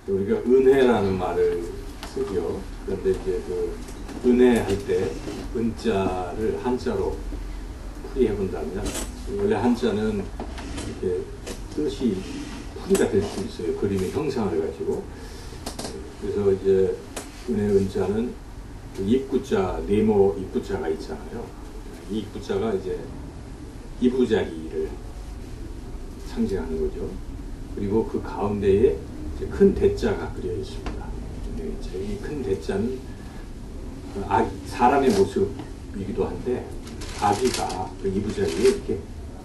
우리가 은혜라는 말을 쓰죠. 그런데 이제 그 은혜할 때 은자를 한자로 풀이해 본다면 원래 한자는 이렇게 뜻이 풀이가 될 수 있어요. 그림의 형상을 가지고. 그래서 이제 은혜 은자는 그 입구자, 네모 입구자가 있잖아요. 이 입구자가 이제 이부자리를 상징하는 거죠. 그리고 그 가운데에 이제 큰 대자가 그려 있습니다. 이 큰 대자는 사람의 모습이기도 한데 아기가 그 이부자리에 이렇게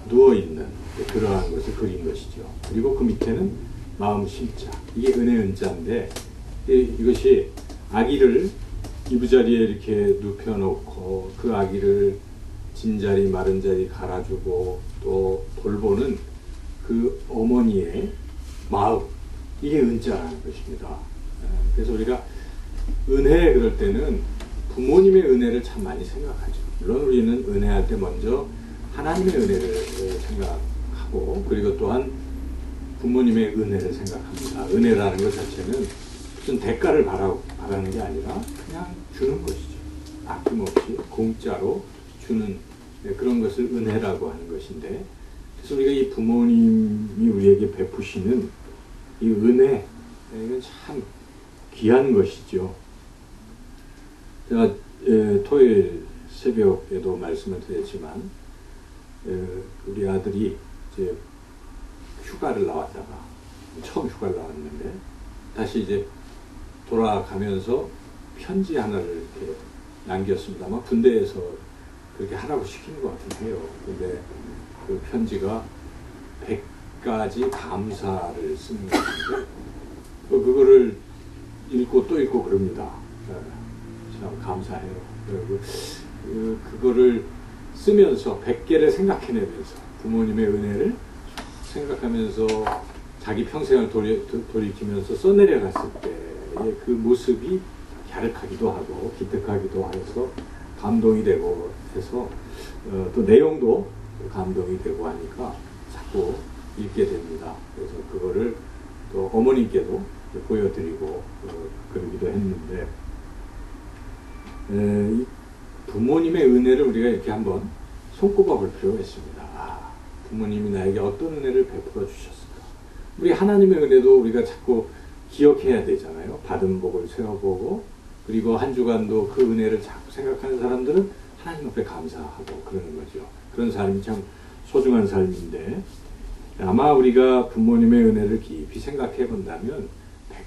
누워있는 그러한 것을 그린 것이죠. 그리고 그 밑에는 마음 심자, 이게 은혜 은자인데 이것이 아기를 이부자리에 이렇게 눕혀놓고 그 아기를 진자리 마른 자리 갈아주고 또 돌보는 그 어머니의 마음, 이게 은자라는 것입니다. 그래서 우리가 은혜 그럴 때는 부모님의 은혜를 참 많이 생각하죠. 물론 우리는 은혜할 때 먼저 하나님의 은혜를 생각하고 그리고 또한 부모님의 은혜를 생각합니다. 은혜라는 것 자체는 무슨 대가를 바라는 게 아니라 그냥 주는 것이죠. 아낌없이 공짜로 주는 그런 것을 은혜라고 하는 것인데, 그래서 우리가 이 부모님이 우리에게 베푸시는 이 은혜, 이건 참 귀한 것이죠. 제가 토요일 새벽에도 말씀을 드렸지만 우리 아들이 이제 휴가를 나왔다가 처음 휴가를 나왔는데 다시 이제 돌아가면서 편지 하나를 이렇게 남겼습니다. 아마 군대에서 그렇게 하라고 시키는 것 같긴 해요. 근데 그 편지가 100가지 감사를 쓰는 것인데 그거를 읽고 또 읽고 그럽니다. 참 감사해요. 그거를 쓰면서 100개를 생각해내면서 부모님의 은혜를 생각하면서 자기 평생을 돌이키면서 써내려갔을 때의 그 모습이 갸륵하기도 하고 기특하기도 해서 감동이 되고 해서 또 내용도 감동이 되고 하니까 자꾸 읽게 됩니다. 그래서 그거를 또 어머님께도 보여드리고 그러기도 했는데 이 부모님의 은혜를 우리가 이렇게 한번 손꼽아 볼 필요가 있습니다. 부모님이 나에게 어떤 은혜를 베풀어 주셨을까? 우리 하나님의 은혜도 우리가 자꾸 기억해야 되잖아요. 받은 복을 세워보고 그리고 한 주간도 그 은혜를 자꾸 생각하는 사람들은 하나님 앞에 감사하고 그러는 거죠. 그런 삶이 참 소중한 삶인데 아마 우리가 부모님의 은혜를 깊이 생각해 본다면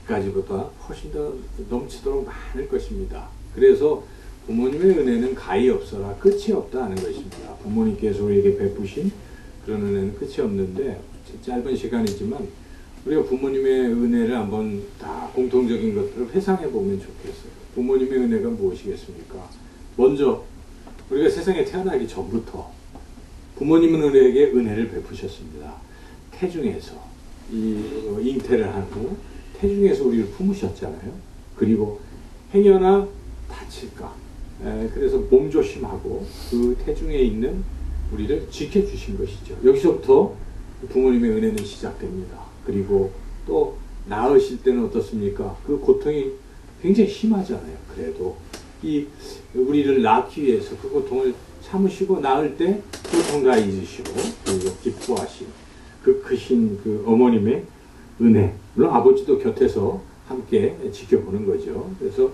100가지보다 훨씬 더 넘치도록 많을 것입니다. 그래서 부모님의 은혜는 가히 없어라 끝이 없다 하는 것입니다. 부모님께서 우리에게 베푸신 그런 은혜는 끝이 없는데 짧은 시간이지만 우리가 부모님의 은혜를 한번 다 공통적인 것들을 회상해 보면 좋겠어요. 부모님의 은혜가 무엇이겠습니까? 먼저 우리가 세상에 태어나기 전부터 부모님은 우리에게 은혜를 베푸셨습니다. 태중에서 잉태를 한 후 태중에서 우리를 품으셨잖아요. 그리고 행여나 다칠까 그래서 몸조심하고 그 태중에 있는 우리를 지켜주신 것이죠. 여기서부터 부모님의 은혜는 시작됩니다. 그리고 또 낳으실 때는 어떻습니까? 그 고통이 굉장히 심하잖아요. 그래도 우리를 낳기 위해서 그 고통을 참으시고 낳을 때 고통 다 잊으시고 그리고 기뻐하신 그 크신 그 어머님의 은혜, 물론 아버지도 곁에서 함께 지켜보는 거죠. 그래서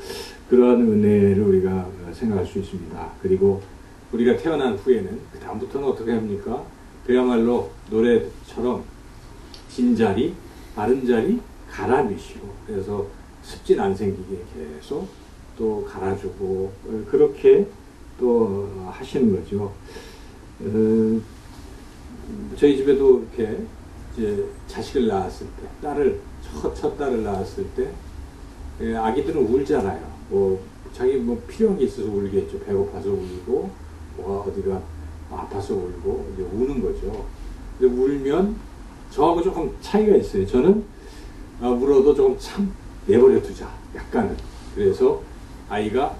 그러한 은혜를 우리가 생각할 수 있습니다. 그리고 우리가 태어난 후에는 그 다음부터는 어떻게 합니까? 그야말로 노래처럼 진자리, 마른 자리 갈아주시고 그래서 습진 안 생기게 계속 또 갈아주고 그렇게 또 하시는 거죠. 저희 집에도 이렇게 이제 자식을 낳았을 때 첫 딸을 낳았을 때 아기들은 울잖아요. 자기 필요한 게 있어서 울겠죠. 배고파서 울고 뭐가 어디가 아파서 울고 이제 우는 거죠. 근데 울면 저하고 조금 차이가 있어요. 저는 울어도 조금 내버려 두자. 약간은. 그래서 아이가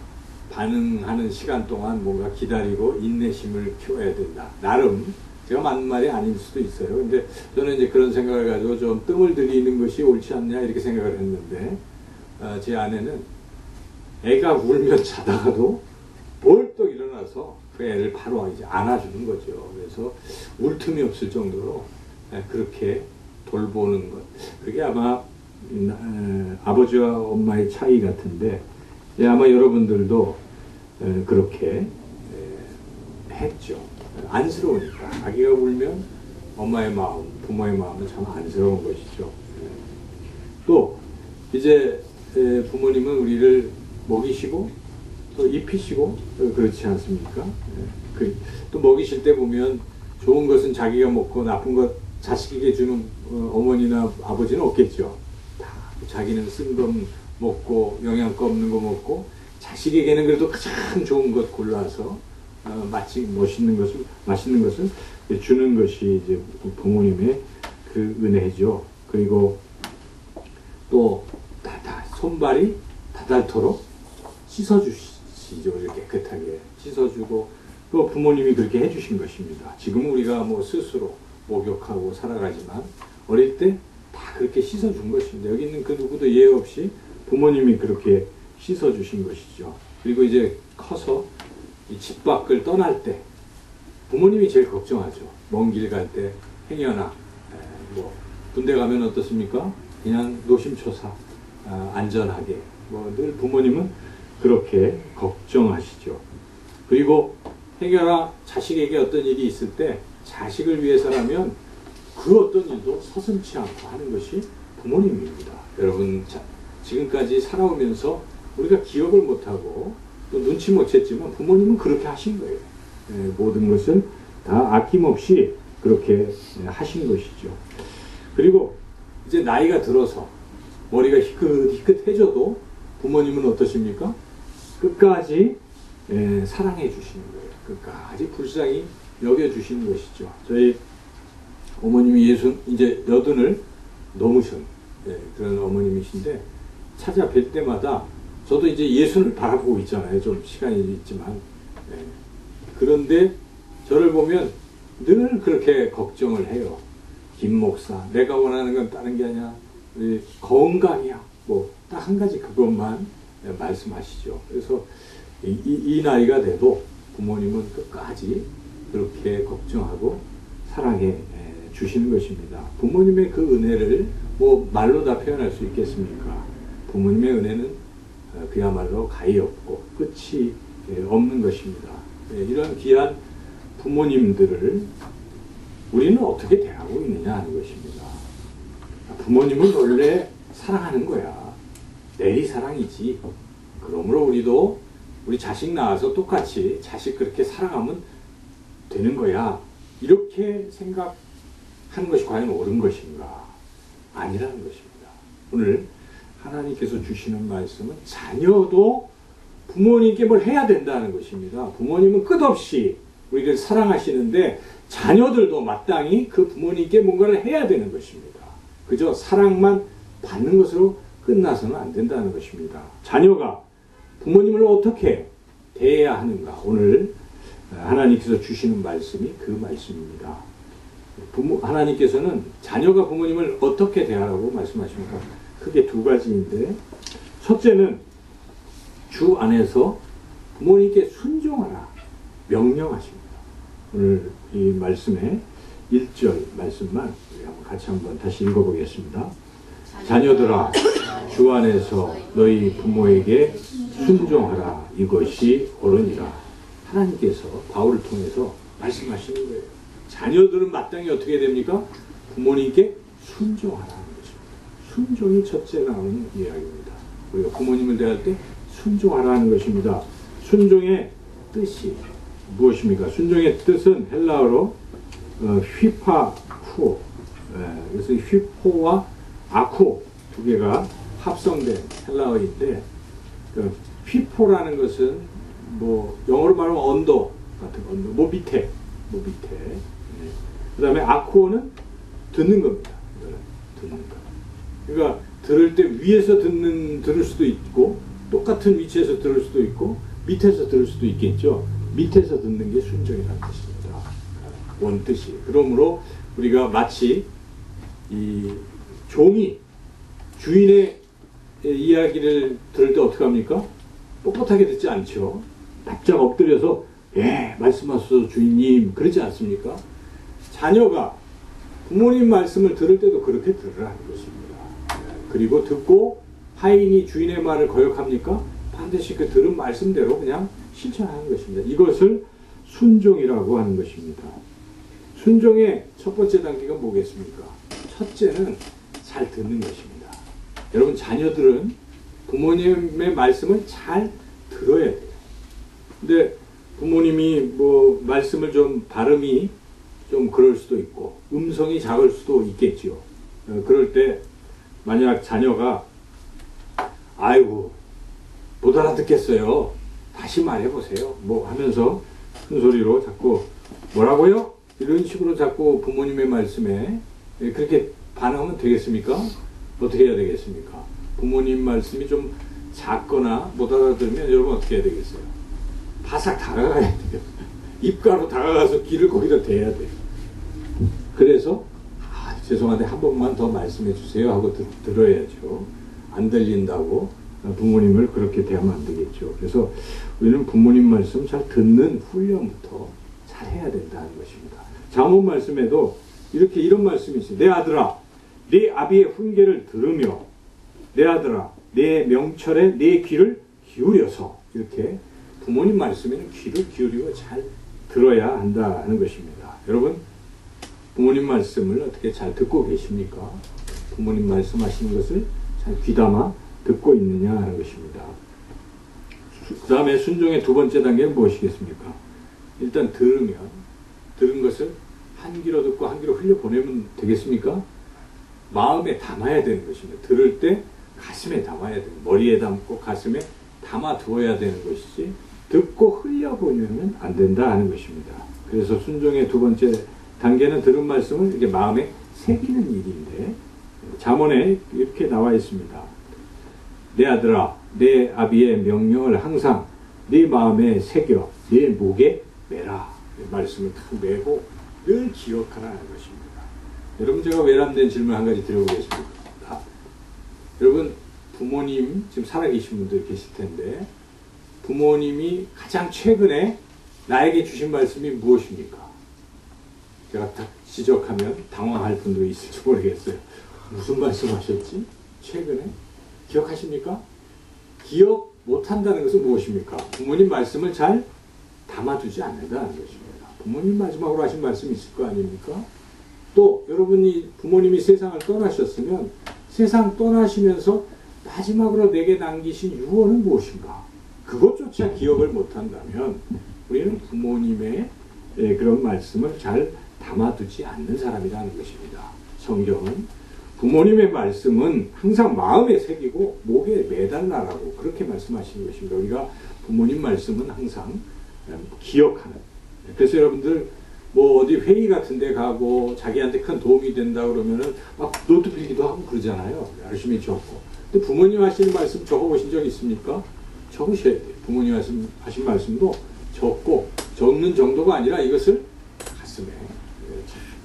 반응하는 시간 동안 뭔가 기다리고 인내심을 키워야 된다. 나름 제가 맞는 말이 아닐 수도 있어요. 근데 저는 이제 그런 생각을 가지고 좀 뜸을 들이는 것이 옳지 않냐 이렇게 생각을 했는데, 제 아내는 애가 울면 자다가도 벌떡 일어나서 그 애를 바로 이제 안아주는 거죠. 그래서 울 틈이 없을 정도로 그렇게 돌보는 것. 그게 아마 아버지와 엄마의 차이 같은데, 아마 여러분들도 그렇게 했죠. 안쓰러우니까. 아기가 울면 엄마의 마음, 부모의 마음은 참 안쓰러운 것이죠. 또 이제 부모님은 우리를 먹이시고 또 입히시고 그렇지 않습니까? 또 먹이실 때 보면 좋은 것은 자기가 먹고 나쁜 것 자식에게 주는 어머니나 아버지는 없겠죠. 다 자기는 쓴 거 먹고 영양가 없는 거 먹고, 자식에게는 그래도 가장 좋은 것 골라서 마치 맛있는 것을 주는 것이 이제 부모님의 그 은혜죠. 그리고 또 손발이 다닳도록 씻어주시죠. 이렇게 깨끗하게 씻어주고, 또 부모님이 그렇게 해주신 것입니다. 지금 우리가 뭐 스스로 목욕하고 살아가지만 어릴 때 다 그렇게 씻어준 것입니다. 여기 있는 그 누구도 예외 없이 부모님이 그렇게 씻어주신 것이죠. 그리고 이제 커서 이 집 밖을 떠날 때 부모님이 제일 걱정하죠. 먼 길 갈 때 행여나 뭐 군대 가면 어떻습니까? 그냥 노심초사 안전하게, 뭐 늘 부모님은 그렇게 걱정하시죠. 그리고 행여나 자식에게 어떤 일이 있을 때 자식을 위해서라면 그 어떤 일도 서슴지 않고 하는 것이 부모님입니다. 여러분, 지금까지 살아오면서 우리가 기억을 못하고 또 눈치 못 챘지만 부모님은 그렇게 하신 거예요. 모든 것을 다 아낌없이 그렇게 하신 것이죠. 그리고 이제 나이가 들어서 머리가 희끗희끗해져도 부모님은 어떠십니까? 끝까지 사랑해 주시는 거예요. 끝까지 불쌍히 여겨주시는 것이죠. 저희 어머님이 이제 80을 넘으신 그런 어머님이신데, 찾아뵐 때마다 저도 이제 60을 바라보고 있잖아요. 좀 시간이 있지만. 그런데 저를 보면 늘 그렇게 걱정을 해요. 김 목사, 내가 원하는 건 다른 게 아니야. 건강이야. 뭐 딱 한 가지 그것만 말씀하시죠. 그래서 이 나이가 돼도 부모님은 끝까지 그렇게 걱정하고 사랑해 주시는 것입니다. 부모님의 그 은혜를 뭐 말로 다 표현할 수 있겠습니까? 부모님의 은혜는 그야말로 가히 없고 끝이 없는 것입니다. 이런 귀한 부모님들을 우리는 어떻게 대하고 있느냐 하는 것입니다. 부모님은 원래 사랑하는 거야. 내리사랑이지. 그러므로 우리도 우리 자식 낳아서 똑같이 자식 그렇게 사랑하면 되는 거야. 이렇게 생각하는 것이 과연 옳은 것인가? 아니라는 것입니다. 오늘 하나님께서 주시는 말씀은 자녀도 부모님께 뭘 해야 된다는 것입니다. 부모님은 끝없이 우리를 사랑하시는데 자녀들도 마땅히 그 부모님께 뭔가를 해야 되는 것입니다. 그저 사랑만 받는 것으로 끝나서는 안 된다는 것입니다. 자녀가 부모님을 어떻게 대해야 하는가? 오늘 하나님께서 주시는 말씀이 그 말씀입니다. 하나님께서는 자녀가 부모님을 어떻게 대하라고 말씀하십니까? 크게 두 가지인데, 첫째는 주 안에서 부모님께 순종하라 명령하십니다. 오늘 이 말씀의 1절 말씀만 우리 같이 한번 다시 읽어보겠습니다. 자녀들아, 주 안에서 너희 부모에게 순종하라. 이것이 옳으니라. 하나님께서 바울을 통해서 말씀하시는 거예요. 자녀들은 마땅히 어떻게 됩니까? 부모님께 순종하라는 것입니다. 순종이 첫째 나오는 이야기입니다. 우리가 부모님을 대할 때 순종하라는 것입니다. 순종의 뜻이 무엇입니까? 순종의 뜻은 헬라어로 휘파후, 그래서 휘포와 아쿠 두 개가 합성된 헬라어인데, 휘포라는 것은 뭐 영어로 말하면 언더 같은 언더, 뭐 밑에. 그 다음에 아쿠어는 듣는 겁니다. 듣는 거. 그러니까 들을 때 위에서 들을 수도 있고, 똑같은 위치에서 들을 수도 있고, 밑에서 들을 수도 있겠죠. 밑에서 듣는 게 순종이라는 것입니다. 원뜻이. 그러므로 우리가 마치 이 종이 주인의 이야기를 들을 때 어떻게 합니까? 뻣뻣하게 듣지 않죠. 바짝 엎드려서 예, 말씀하소서 주인님, 그러지 않습니까? 자녀가 부모님 말씀을 들을 때도 그렇게 들으라는 것입니다. 그리고 듣고 하인이 주인의 말을 거역합니까? 반드시 그 들은 말씀대로 그냥 실천하는 것입니다. 이것을 순종이라고 하는 것입니다. 순종의 첫 번째 단계가 뭐겠습니까? 첫째는 잘 듣는 것입니다. 여러분, 자녀들은 부모님의 말씀을 잘 들어야 돼요. 근데 부모님이 뭐 말씀을 좀 발음이 좀 그럴 수도 있고 음성이 작을 수도 있겠지요. 그럴 때 만약 자녀가 아이고 못 알아듣겠어요, 다시 말해보세요 뭐 하면서 큰 소리로 자꾸 뭐라고요? 이런 식으로 자꾸 부모님의 말씀에 그렇게 반응하면 되겠습니까? 어떻게 해야 되겠습니까? 부모님 말씀이 좀 작거나 못 알아들으면 여러분 어떻게 해야 되겠어요? 바싹 다가가야 돼요. 입가로 다가가서 귀를 거기다 대야 돼요. 그래서 죄송한데 한 번만 더 말씀해 주세요 하고 들어야죠. 안 들린다고 부모님을 그렇게 대하면 안 되겠죠. 그래서 우리는 부모님 말씀 잘 듣는 훈련부터 잘 해야 된다는 것입니다. 잠언 말씀에도 이렇게 이런 말씀이 있어요. 내 아들아, 네 아비의 훈계를 들으며 내 아들아, 내 명철에 내 귀를 기울여서, 이렇게 부모님 말씀에는 귀를 기울이고 잘 들어야 한다는 것입니다. 여러분, 부모님 말씀을 어떻게 잘 듣고 계십니까? 부모님 말씀하시는 것을 잘 귀담아 듣고 있느냐 하는 것입니다. 그 다음에 순종의 두 번째 단계는 무엇이겠습니까? 일단 들은 것을 한 귀로 듣고 한 귀로 흘려보내면 되겠습니까? 마음에 담아야 되는 것입니다. 들을 때 가슴에 담아야 되는, 머리에 담고 가슴에 담아 두어야 되는 것이지 듣고 흘려보내면 안 된다 하는 것입니다. 그래서 순종의 두 번째 단계는 들은 말씀을 이렇게 마음에 새기는 일인데, 잠언에 이렇게 나와 있습니다. 내 아들아, 내 아비의 명령을 항상 네 마음에 새겨 네 목에 매라. 말씀을 탁 메고 늘 기억하라는 것입니다. 여러분, 제가 외람된 질문 한 가지 드려보겠습니다. 여러분, 부모님 지금 살아계신 분들 계실 텐데, 부모님이 가장 최근에 나에게 주신 말씀이 무엇입니까? 제가 딱 지적하면 당황할 분도 있을지 모르겠어요. 무슨 말씀하셨지? 최근에? 기억하십니까? 기억 못한다는 것은 무엇입니까? 부모님 말씀을 잘 담아두지 않는다는 것입니다. 부모님 마지막으로 하신 말씀이 있을 거 아닙니까? 또 여러분이 부모님이 세상을 떠나셨으면 세상 떠나시면서 마지막으로 내게 남기신 유언은 무엇인가? 그것조차 기억을 못한다면 우리는 부모님의 그런 말씀을 잘 담아두지 않는 사람이라는 것입니다. 성경은 부모님의 말씀은 항상 마음에 새기고 목에 매달라라고 그렇게 말씀하시는 것입니다. 우리가 부모님 말씀은 항상 기억하는. 그래서 여러분들 뭐 어디 회의 같은 데 가고 자기한테 큰 도움이 된다 그러면은 막 노트 필기도 하고 그러잖아요. 열심히 적고. 근데 부모님 하시는 말씀 적어보신 적 있습니까? 적으셔야 돼요. 부모님 하신 말씀도 적고, 적는 정도가 아니라 이것을 가슴에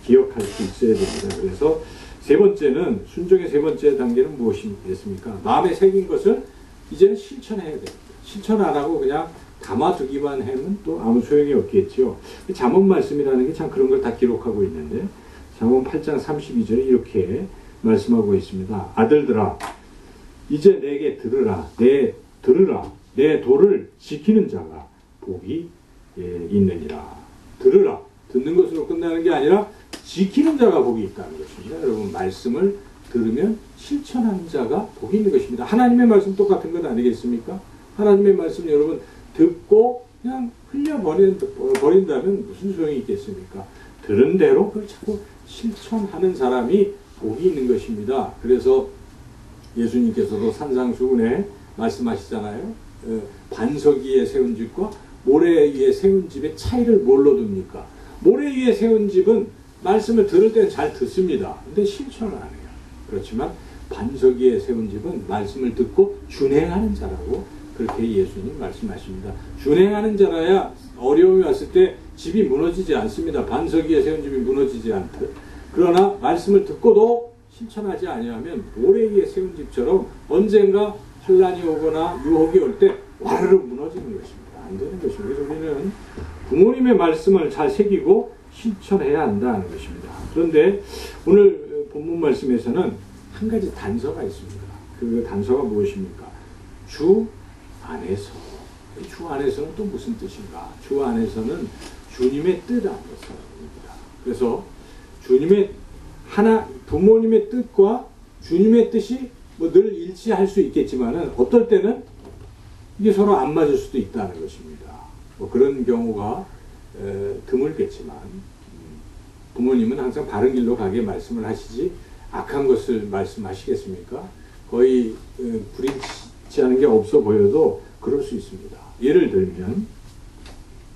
기억할 수 있어야 됩니다. 그래서 세 번째는, 순종의 세 번째 단계는 무엇이겠습니까? 마음에 새긴 것을 이제는 실천해야 됩니다. 실천 안 하고 그냥 담아두기만 하면 또 아무 소용이 없겠죠. 잠언 말씀이라는 게 참 그런 걸 다 기록하고 있는데, 잠언 8장 32절에 이렇게 말씀하고 있습니다. 아들들아, 이제 내게 들으라. 내 도를 지키는 자가 복이 있느니라. 들으라. 듣는 것으로 끝나는 게 아니라 지키는 자가 복이 있다는 것입니다. 여러분, 말씀을 들으면 실천하는 자가 복이 있는 것입니다. 하나님의 말씀 똑같은 것 아니겠습니까? 하나님의 말씀 여러분 듣고 그냥 흘려버린다면 무슨 소용이 있겠습니까? 들은 대로 그걸 자꾸 실천하는 사람이 복이 있는 것입니다. 그래서 예수님께서도 산상수훈에 말씀하시잖아요. 반석 위에 세운 집과 모래 위에 세운 집의 차이를 뭘로 둡니까? 모래 위에 세운 집은 말씀을 들을 때는 잘 듣습니다. 근데 실천을 안 해요. 그렇지만 반석 위에 세운 집은 말씀을 듣고 준행하는 자라고 그렇게 예수님 말씀하십니다. 준행하는 자라야 어려움이 왔을 때 집이 무너지지 않습니다. 반석 위에 세운 집이 무너지지 않듯. 그러나 말씀을 듣고도 실천하지 아니하면 모래 위에 세운 집처럼 언젠가 환란이 오거나 유혹이 올 때 와르르 무너지는 것입니다. 안 되는 것입니다. 그래서 우리는 부모님의 말씀을 잘 새기고 실천해야 한다는 것입니다. 그런데 오늘 본문 말씀에서는 한 가지 단서가 있습니다. 그 단서가 무엇입니까? 주 안에서. 주 안에서는 또 무슨 뜻인가? 주 안에서는 주님의 뜻 안에서입니다. 그래서 주님의 부모님의 뜻과 주님의 뜻이 뭐 늘 일치할 수 있겠지만은 어떨 때는 이게 서로 안 맞을 수도 있다는 것입니다. 뭐 그런 경우가 드물겠지만 부모님은 항상 바른 길로 가게 말씀을 하시지 악한 것을 말씀하시겠습니까? 거의 불일치 하는 게 없어 보여도 그럴 수 있습니다. 예를 들면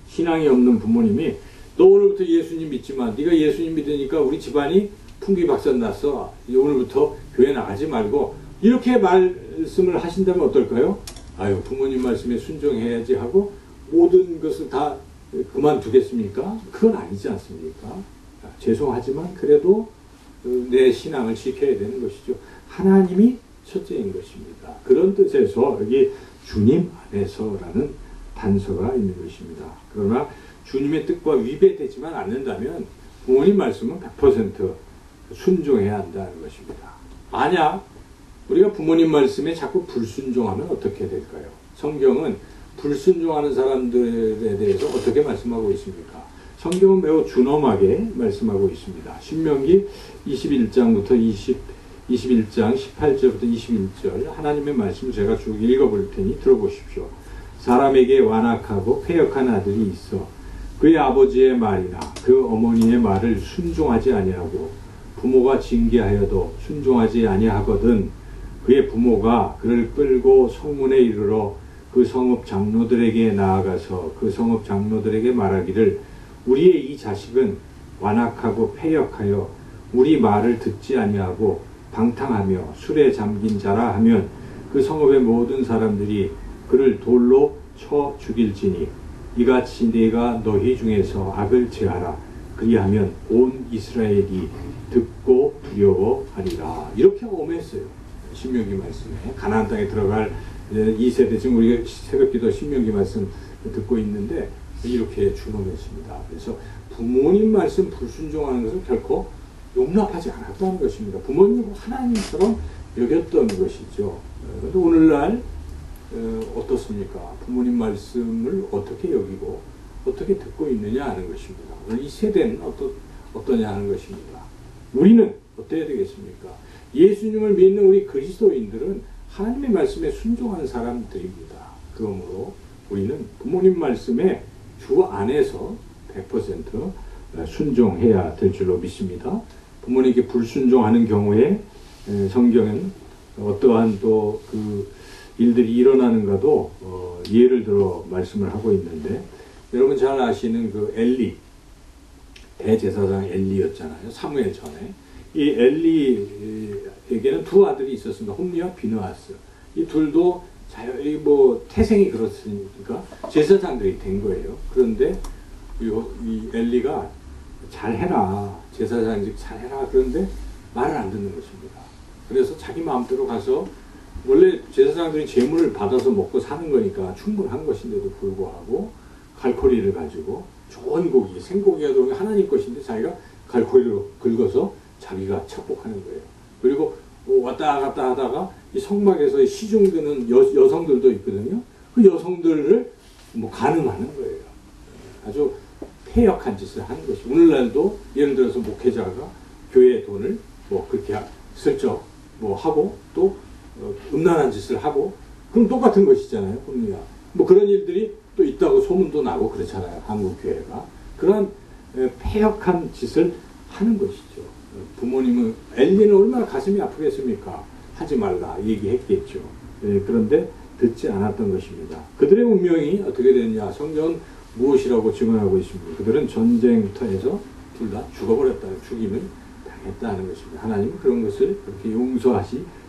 신앙이 없는 부모님이 너 오늘부터 예수님 믿지 마. 네가 예수님 믿으니까 우리 집안이 풍비박산 났어. 오늘부터 교회 나가지 말고 이렇게 말씀을 하신다면 어떨까요? 아유, 부모님 말씀에 순종해야지 하고 모든 것을 다 그만두겠습니까? 그건 아니지 않습니까? 죄송하지만 그래도 내 신앙을 지켜야 되는 것이죠. 하나님이 첫째인 것입니다. 그런 뜻에서 여기 주님 안에서라는 단서가 있는 것입니다. 그러나 주님의 뜻과 위배되지만 않는다면 부모님 말씀은 100% 순종해야 한다는 것입니다. 만약 우리가 부모님 말씀에 자꾸 불순종하면 어떻게 될까요? 성경은 불순종하는 사람들에 대해서 어떻게 말씀하고 있습니까? 성경은 매우 준엄하게 말씀하고 있습니다. 신명기 21장부터 21장 18절부터 21절 하나님의 말씀을 제가 쭉 읽어볼 테니 들어보십시오. 사람에게 완악하고 패역한 아들이 있어 그의 아버지의 말이나 그 어머니의 말을 순종하지 아니하고 부모가 징계하여도 순종하지 아니하거든 그의 부모가 그를 끌고 성문에 이르러 그 성읍 장로들에게 나아가서 그 성읍 장로들에게 말하기를 우리의 이 자식은 완악하고 패역하여 우리 말을 듣지 아니하고 방탕하며 술에 잠긴 자라 하면 그 성읍의 모든 사람들이 그를 돌로 쳐 죽일지니 이같이 네가 너희 중에서 악을 제하라 그리하면 온 이스라엘이 듣고 두려워하리라. 이렇게 엄했어요. 신명기 말씀에 가나안 땅에 들어갈 2세대 지금 우리가 새벽기도 신명기 말씀 듣고 있는데 이렇게 준엄했습니다. 그래서 부모님 말씀 불순종하는 것은 결코 용납하지 않았다는 것입니다. 부모님을 하나님처럼 여겼던 것이죠. 그런데 오늘날 어떻습니까? 부모님 말씀을 어떻게 여기고 어떻게 듣고 있느냐 하는 것입니다. 오늘 이 세대는 어떠냐 하는 것입니다. 우리는 어때야 되겠습니까? 예수님을 믿는 우리 그리스도인들은 하나님의 말씀에 순종하는 사람들입니다. 그러므로 우리는 부모님 말씀에 주 안에서 100% 순종해야 될 줄로 믿습니다. 부모님께 불순종하는 경우에 성경은 어떠한 또 그 일들이 일어나는가도 예를 들어 말씀을 하고 있는데 여러분 잘 아시는 그 엘리 대제사장 엘리였잖아요. 사무엘 전에 이 엘리에게는 두 아들이 있었습니다. 홈리와 비느하스. 이 둘도 뭐 태생이 그렇으니까 제사장들이 된 거예요. 그런데 이 엘리가 잘해라 제사장직 잘해라 그런데 말을 안 듣는 것입니다. 그래서 자기 마음대로 가서 원래 제사장들이 제물을 받아서 먹고 사는 거니까 충분한 것인데도 불구하고 갈고리를 가지고 좋은 고기 생고기가 들어오면 하나님 것인데 자기가 갈고리로 긁어서 자기가 착복하는 거예요. 그리고 왔다 갔다 하다가 이 성막에서 시중드는 여성들도 있거든요. 그 여성들을 뭐 가늠하는 거예요. 아주 패역한 짓을 하는 것이. 오늘날도 예를 들어서 목회자가 교회의 돈을 뭐 그렇게 슬쩍 뭐 하고 또 음란한 짓을 하고 그럼 똑같은 것이잖아요. 홈리와. 뭐 그런 일들이 또 있다고 소문도 나고 그렇잖아요. 한국 교회가. 그런 패역한 짓을 하는 것이죠. 부모님은 엘리는 얼마나 가슴이 아프겠습니까? 하지 말라 얘기했겠죠. 그런데 듣지 않았던 것입니다. 그들의 운명이 어떻게 됐냐? 성경은 무엇이라고 증언하고 있습니다. 그들은 전쟁터에서 둘 다 죽어버렸다. 죽임을 당했다는 것입니다. 하나님은 그런 것을 그렇게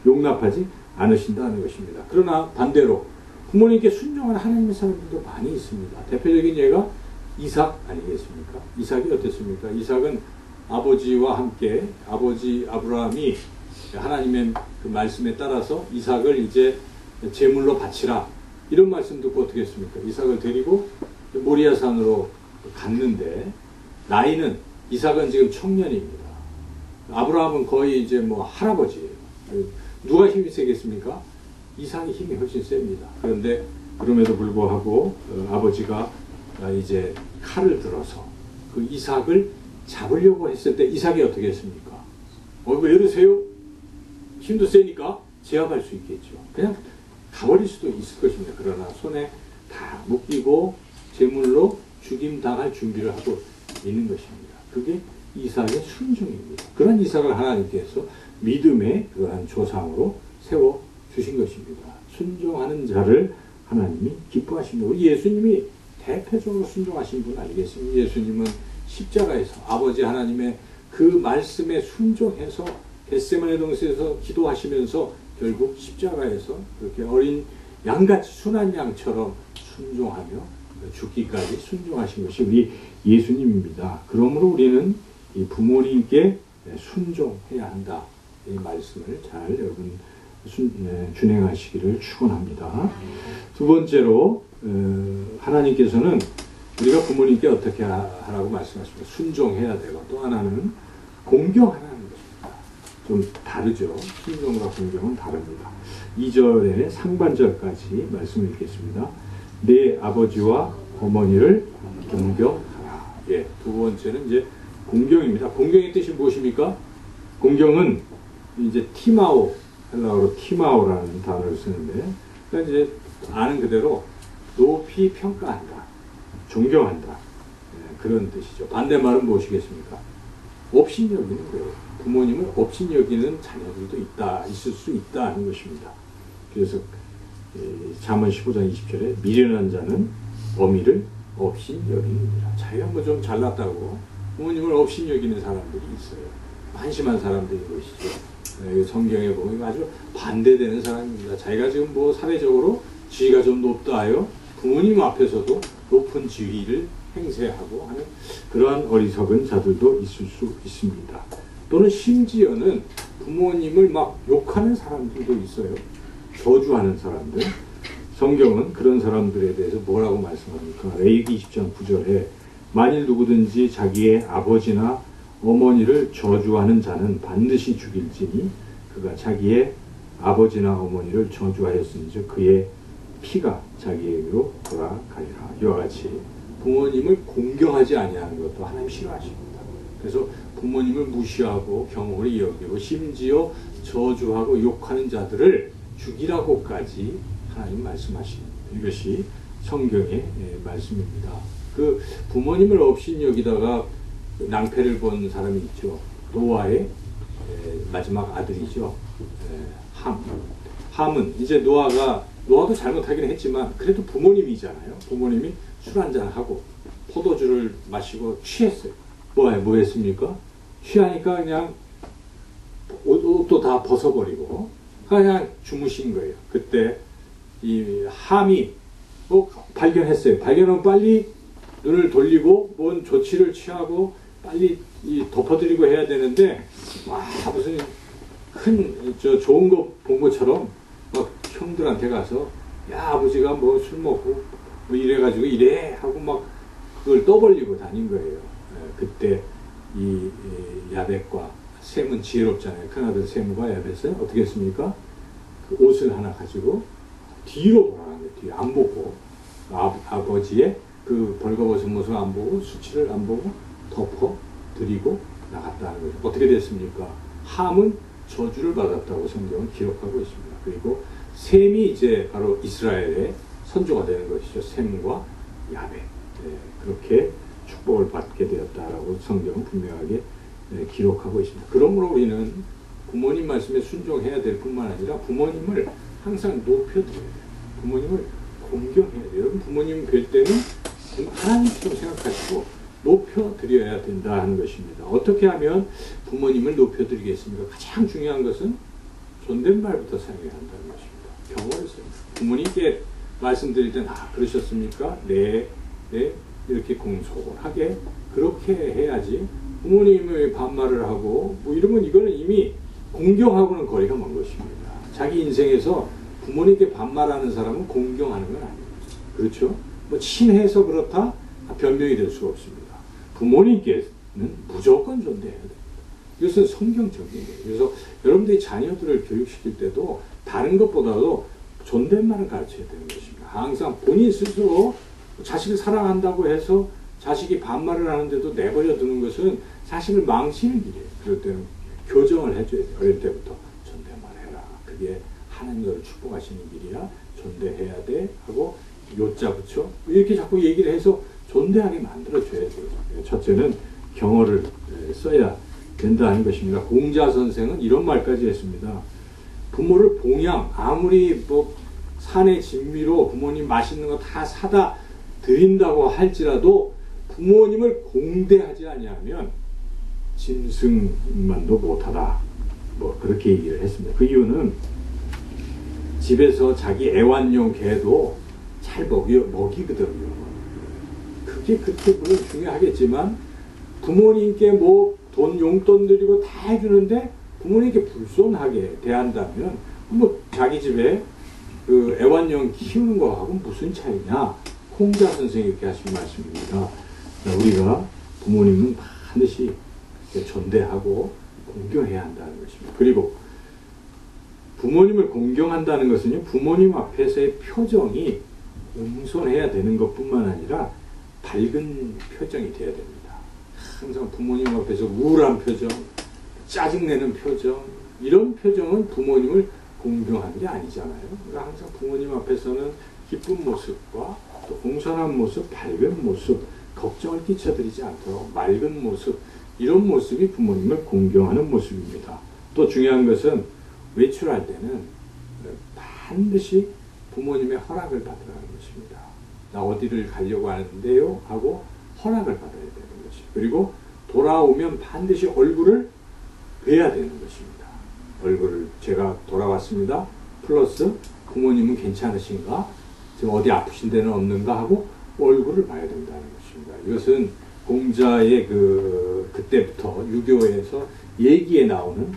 용납하지 않으신다는 것입니다. 그러나 반대로 부모님께 순종하는 하나님의 사람들도 많이 있습니다. 대표적인 예가 이삭 아니겠습니까? 이삭이 어땠습니까? 이삭은 아버지와 함께 아버지 아브라함이 하나님의 그 말씀에 따라서 이삭을 이제 제물로 바치라 이런 말씀 듣고 어떻게 했습니까? 이삭을 데리고 모리아산으로 갔는데 나이는 이삭은 지금 청년입니다. 아브라함은 거의 이제 뭐 할아버지예요. 누가 힘이 세겠습니까? 이삭이 힘이 훨씬 셉니다. 그런데 그럼에도 불구하고 아버지가 이제 칼을 들어서 그 이삭을 잡으려고 했을 때 이삭이 어떻게 했습니까? 왜 이러세요? 힘도 세니까 제압할 수 있겠죠. 그냥 가버릴 수도 있을 것입니다. 그러나 손에 다 묶이고 제물로 죽임 당할 준비를 하고 있는 것입니다. 그게 이삭의 순종입니다. 그런 이삭을 하나님께서 믿음의 그러한 조상으로 세워 주신 것입니다. 순종하는 자를 하나님이 기뻐하십니다. 우리 예수님이 대표적으로 순종하신 분 아니겠습니까? 예수님은 십자가에서 아버지 하나님의 그 말씀에 순종해서 겟세마네 동산에서 기도하시면서 결국 십자가에서 그렇게 어린 양같이 순한 양처럼 순종하며 죽기까지 순종하신 것이 우리 예수님입니다. 그러므로 우리는 이 부모님께 순종해야 한다. 이 말씀을 잘 여러분 준행하시기를 축원합니다. 두 번째로 하나님께서는 우리가 부모님께 어떻게 하라고 말씀하십니까? 순종해야 되고 또 하나는 공경하라는 것입니다. 좀 다르죠. 순종과 공경은 다릅니다. 2절에 상반절까지 말씀을 읽겠습니다. 내 아버지와 어머니를 공경하라. 예, 두 번째는 이제 공경입니다. 공경의 뜻이 무엇입니까? 공경은 이제 티마오, 헬라어로 티마오라는 단어를 쓰는데, 그러니까 이제 아는 그대로 높이 평가한다, 존경한다, 예, 그런 뜻이죠. 반대말은 무엇이겠습니까? 업신여기는 거예요. 부모님을 업신여기는 자녀들도 있을 수 있다 하는 것입니다. 그래서 잠언 15장 20절에 미련한 자는 어미를 업신여기느니라. 자기가 뭐 좀 잘났다고 부모님을 업신여기는 사람들이 있어요. 한심한 사람들인 것이죠. 성경에 보면 아주 반대되는 사람입니다. 자기가 지금 뭐 사회적으로 지위가 좀 높다 하여 부모님 앞에서도 높은 지위를 행세하고 하는 그러한 어리석은 자들도 있을 수 있습니다. 또는 심지어는 부모님을 막 욕하는 사람들도 있어요. 저주하는 사람들. 성경은 그런 사람들에 대해서 뭐라고 말씀합니까? 레위기 20장 9절에 만일 누구든지 자기의 아버지나 어머니를 저주하는 자는 반드시 죽일지니 그가 자기의 아버지나 어머니를 저주하였은즉 그의 피가 자기에게로 돌아가리라. 이와 같이 부모님을 공경하지 아니하는 것도 하나님 싫어하십니다. 그래서 부모님을 무시하고 경홀히 여기고 심지어 저주하고 욕하는 자들을 죽이라고까지 하나님 말씀하십니다. 이것이 성경의 말씀입니다. 그 부모님을 업신여기다가 낭패를 본 사람이 있죠. 노아의 마지막 아들이죠. 함은 이제 노아도 잘못하긴 했지만 그래도 부모님이잖아요. 부모님이 술 한잔하고 포도주를 마시고 취했어요. 뭐 했습니까? 취하니까 그냥 옷도 다 벗어버리고 그냥 주무신 거예요. 그때 이 함이 발견했어요. 발견하면 빨리 눈을 돌리고 뭔 조치를 취하고 빨리 덮어드리고 해야 되는데 무슨 큰 좋은 거 본 것처럼 막 형들한테 가서 야 아버지가 뭐 술 먹고 뭐 이래가지고 이래 하고 막 그걸 떠벌리고 다닌 거예요. 그때 이 야벳과 셈은 지혜롭잖아요. 큰아들 셈과 야벳은 어떻게 했습니까? 그 옷을 하나 가지고 뒤로 돌아간 거예요. 뒤로 안 보고 아버지의 그 벌거벗은 모습 안 보고 수치를 안 보고 덮어 드리고 나갔다는 거죠. 어떻게 됐습니까? 함은 저주를 받았다고 성경은 기록하고 있습니다. 그리고 셈이 이제 바로 이스라엘의 선조가 되는 것이죠. 셈과 야벳. 그렇게 축복을 받게 되었다라고 성경은 분명하게 기록하고 있습니다. 그러므로 우리는 부모님 말씀에 순종해야 될 뿐만 아니라 부모님을 항상 높여드려야 돼요. 부모님을 공경해야 돼요. 여러분 부모님 뵐 때는 하나님처럼 생각하시고 높여드려야 된다 하는 것입니다. 어떻게 하면 부모님을 높여드리겠습니까? 가장 중요한 것은 존댓말부터 사용해야 한다는 것입니다. 경험했어요. 부모님께 말씀드릴 땐 그러셨습니까? 네, 네, 이렇게 공손하게 그렇게 해야지. 부모님의 반말을 하고 뭐 이러면 이거는 이미 공경하고는 거리가 먼 것입니다. 자기 인생에서 부모님께 반말하는 사람은 공경하는 건 아닙니다. 그렇죠? 뭐 친해서 그렇다 변명이 될 수가 없습니다. 부모님께는 무조건 존대해야 됩니다. 이것은 성경적인 거예요. 그래서 여러분들이 자녀들을 교육시킬 때도 다른 것보다도 존댓말을 가르쳐야 되는 것입니다. 항상 본인 스스로 자식을 사랑한다고 해서 자식이 반말을 하는데도 내버려 두는 것은 자식을 망치는 길이에요. 그럴 때는 교정을 해줘야 돼요. 어릴 때부터 존댓말해라. 그게 하나님 너를 축복하시는 길이야. 존대해야 돼. 하고 요자 붙여. 이렇게 자꾸 얘기를 해서 존대하게 만들어줘야 돼요. 첫째는 경어를 써야 된다는 것입니다. 공자 선생은 이런 말까지 했습니다. 부모를 봉양, 아무리 뭐 산의 진미로 부모님 맛있는 거 다 사다 드린다고 할지라도 부모님을 공대하지 아니하면 짐승만도 못하다. 뭐 그렇게 얘기를 했습니다. 그 이유는 집에서 자기 애완용 개도 잘 먹이거든요. 그게 그렇게 물론 중요하겠지만 부모님께 뭐 돈 용돈 드리고 다 해주는데 부모님께 불손하게 대한다면 뭐 자기 집에 그 애완용 키우는 거하고 무슨 차이냐. 홍자 선생이 이렇게 하신 말씀입니다. 우리가 부모님은 반드시 존대하고 공경해야 한다는 것입니다. 그리고 부모님을 공경한다는 것은요, 부모님 앞에서의 표정이 공손해야 되는 것뿐만 아니라 밝은 표정이 되어야 됩니다. 항상 부모님 앞에서 우울한 표정, 짜증내는 표정, 이런 표정은 부모님을 공경하는 게 아니잖아요. 그러니까 항상 부모님 앞에서는 기쁜 모습과 또 공손한 모습, 밝은 모습, 걱정을 끼쳐드리지 않도록 맑은 모습, 이런 모습이 부모님을 공경하는 모습입니다. 또 중요한 것은 외출할 때는 반드시 부모님의 허락을 받으라는 것입니다. 나 어디를 가려고 하는데요? 하고 허락을 받아야 되는 것이죠. 그리고 돌아오면 반드시 얼굴을 뵈야 되는 것입니다. 얼굴을 제가 돌아왔습니다. 플러스 부모님은 괜찮으신가? 지금 어디 아프신 데는 없는가? 하고 얼굴을 봐야 된다는 것입니다. 이것은 공자의 그때부터 유교에서 얘기에 나오는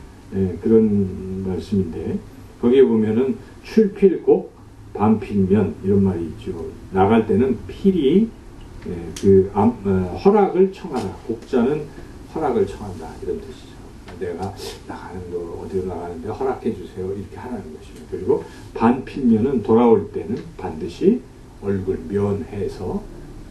그런 말씀인데, 거기에 보면은 출필곡 반필면 이런 말이 있죠. 나갈 때는 필히 허락을 청하라. 곡자는 허락을 청한다 이런 뜻이죠. 내가 나가는 거 어디로 나가는데 허락해 주세요 이렇게 하라는 것입니다. 그리고 반필면은 돌아올 때는 반드시 얼굴 면해서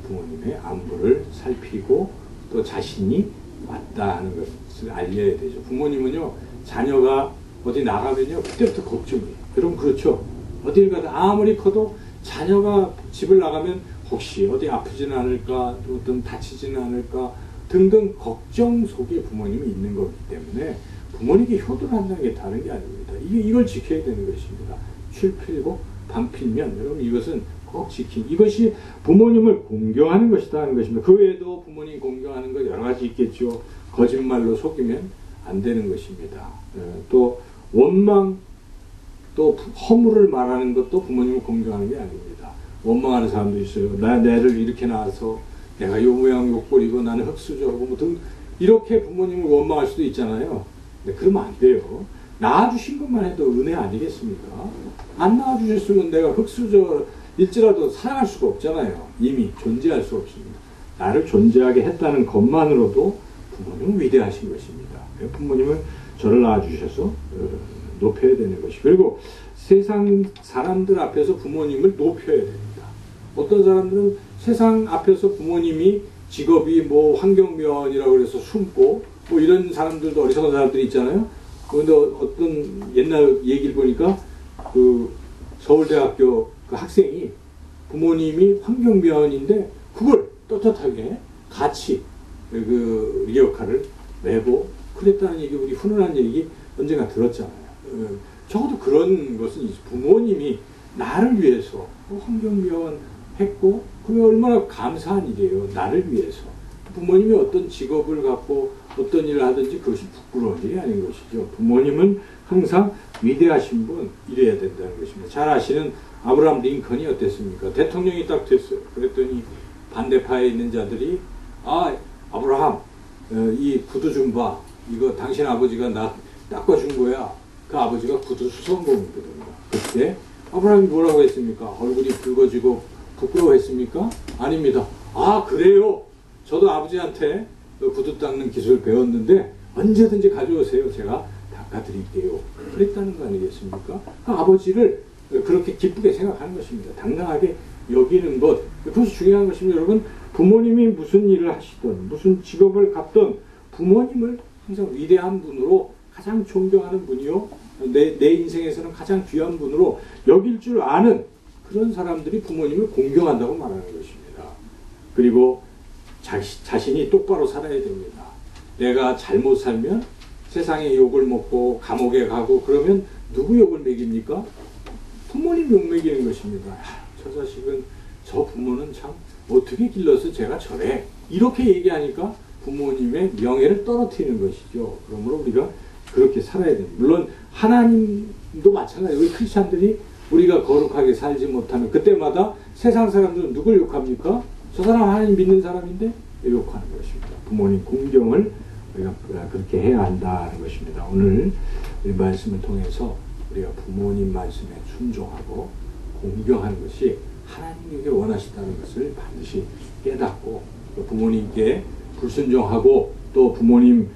부모님의 안부를 살피고 또 자신이 왔다 하는 것을 알려야 되죠. 부모님은요, 자녀가 어디 나가면요 그때부터 걱정이에요. 여러분 그렇죠? 어딜 가도 아무리 커도 자녀가 집을 나가면 혹시 어디 아프지는 않을까, 어떤 다치지는 않을까 등등 걱정 속에 부모님이 있는 거기 때문에 부모님께 효도를 한다는 게 다른 게 아닙니다. 이걸 지켜야 되는 것입니다. 출필고 반필면, 여러분 이것은 꼭 이것이 부모님을 공경하는 것이다 하는 것입니다. 그 외에도 부모님 공경하는 것 여러 가지 있겠죠. 거짓말로 속이면 안 되는 것입니다. 또 원망, 또 허물을 말하는 것도 부모님을 공경하는 게 아닙니다. 원망하는 사람도 있어요. 내를 이렇게 낳아서 내가 요 모양 요 꼴이고 나는 흙수저고 뭐 등 이렇게 부모님을 원망할 수도 있잖아요. 근데 그러면 안 돼요. 낳아주신 것만 해도 은혜 아니겠습니까? 안 낳아주셨으면 내가 흙수저일지라도 사랑할 수가 없잖아요. 이미 존재할 수 없습니다. 나를 존재하게 했다는 것만으로도 부모님은 위대하신 것입니다. 부모님은 저를 낳아주셔서 높여야 되는 것이. 그리고 세상 사람들 앞에서 부모님을 높여야 됩니다. 어떤 사람들은 세상 앞에서 부모님이 직업이 뭐 환경미화원이라고 그래서 숨고 뭐 이런 사람들도 어리석은 사람들이 있잖아요. 그런데 어떤 옛날 얘기를 보니까 그 서울대학교 그 학생이 부모님이 환경미화원인데 그걸 떳떳하게 같이 그 리어카를 내고 그랬다는 얘기, 우리 훈훈한 얘기 언젠가 들었잖아요. 적어도 그런 것은 부모님이 나를 위해서 환경미화원 했고 그게 얼마나 감사한 일이에요. 나를 위해서. 부모님이 어떤 직업을 갖고 어떤 일을 하든지 그것이 부끄러운 일이 아닌 것이죠. 부모님은 항상 위대하신 분, 이래야 된다는 것입니다. 잘 아시는 아브라함 링컨이 어땠습니까? 대통령이 딱 됐어요. 그랬더니 반대파에 있는 자들이 아브라함 이 구두 좀 봐. 이거 당신 아버지가 나 닦아준 거야. 그 아버지가 구두 수성공이거든요. 그때 아브라함이 뭐라고 했습니까? 얼굴이 붉어지고 부끄러워했습니까? 아닙니다. 그래요? 저도 아버지한테 구두 닦는 기술 배웠는데 언제든지 가져오세요. 제가 닦아드릴게요. 그랬다는 거 아니겠습니까? 아버지를 그렇게 기쁘게 생각하는 것입니다. 당당하게 여기는 것. 그것이 중요한 것입니다. 여러분, 부모님이 무슨 일을 하시든 무슨 직업을 갖든 부모님을 항상 위대한 분으로, 가장 존경하는 분이요, 내 인생에서는 가장 귀한 분으로 여길 줄 아는 그런 사람들이 부모님을 공경한다고 말하는 것입니다. 그리고 자신이 똑바로 살아야 됩니다. 내가 잘못 살면 세상에 욕을 먹고 감옥에 가고 그러면 누구 욕을 먹입니까? 부모님 욕 먹이는 것입니다. 저 자식은, 저 부모는 참 어떻게 길러서 제가 저래, 이렇게 얘기하니까 부모님의 명예를 떨어뜨리는 것이죠. 그러므로 우리가 그렇게 살아야 됩니다. 물론 하나님도 마찬가지예요. 우리 크리스찬들이 우리가 거룩하게 살지 못하면 그때마다 세상 사람들은 누굴 욕합니까? 저 사람 하나님 믿는 사람인데 욕하는 것입니다. 부모님 공경을 우리가 그렇게 해야 한다는 것입니다. 오늘 이 말씀을 통해서 우리가 부모님 말씀에 순종하고 공경하는 것이 하나님에게 원하시다는 것을 반드시 깨닫고, 부모님께 불순종하고 또 부모님을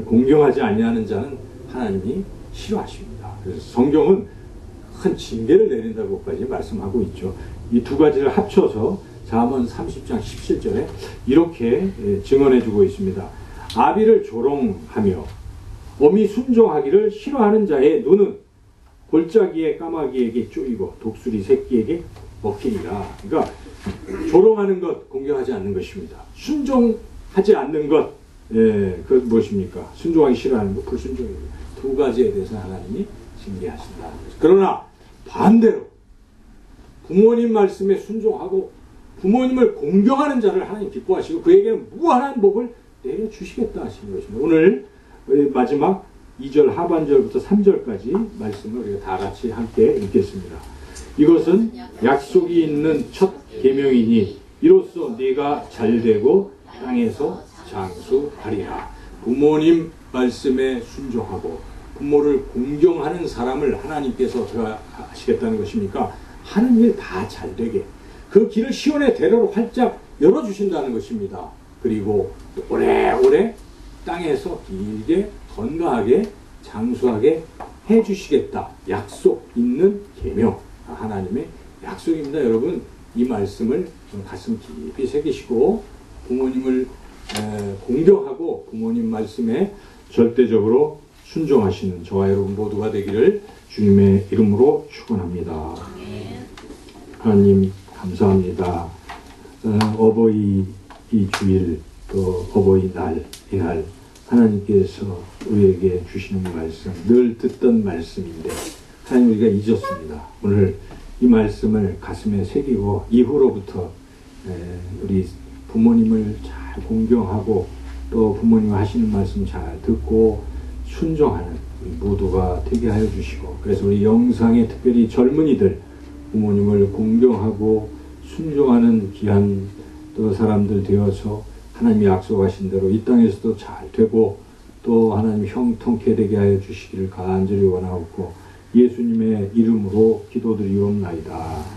공경하지 아니하는 자는 하나님이 싫어하십니다. 그래서 성경은 큰 징계를 내린다고까지 말씀하고 있죠. 이 두 가지를 합쳐서 잠언 30장 17절에 이렇게 증언해주고 있습니다. 아비를 조롱하며 어미 순종하기를 싫어하는 자의 눈은 골짜기의 까마귀에게 쪼이고 독수리 새끼에게 먹히리라. 그러니까 조롱하는 것, 공경하지 않는 것입니다. 순종하지 않는 것, 그것 무엇입니까? 순종하기 싫어하는 것, 불순종입니다. 두 가지에 대해서 하나님이 징계하신다. 그러나 반대로 부모님 말씀에 순종하고 부모님을 공경하는 자를 하나님 기뻐하시고 그에게는 무한한 복을 내려주시겠다 하시는 것입니다. 오늘 마지막 2절 하반절부터 3절까지 말씀을 우리가 다 같이 함께 읽겠습니다. 이것은 약속이 있는 첫 계명이니 이로써 네가 잘되고 땅에서 장수하리라. 부모님 말씀에 순종하고 부모를 공경하는 사람을 하나님께서 어떻게 하시겠다는 것입니까? 하는 일 다 잘되게 그 길을 시온의 대로로 활짝 열어주신다는 것입니다. 그리고 오래오래 땅에서 길게 건강하게 장수하게 해주시겠다. 약속 있는 계명, 하나님의 약속입니다. 여러분, 이 말씀을 가슴 깊이 새기시고 부모님을 공경하고 부모님 말씀에 절대적으로 순종하시는 저와 여러분 모두가 되기를 주님의 이름으로 축원합니다. 하나님 감사합니다. 어버이 이 주일 또 어버이날 이날 하나님께서 우리에게 주시는 말씀, 늘 듣던 말씀인데 하나님 우리가 잊었습니다. 오늘 이 말씀을 가슴에 새기고 이후로부터 우리 부모님을 잘 공경하고 또 부모님 하시는 말씀 잘 듣고 순종하는 우리 모두가 되게 하여 주시고, 그래서 우리 영상에 특별히 젊은이들 부모님을 공경하고 순종하는 귀한 또 사람들 되어서 하나님이 약속하신 대로 이 땅에서도 잘 되고 또 하나님 형통케 되게 하여 주시기를 간절히 원하옵고 예수님의 이름으로 기도드리옵나이다.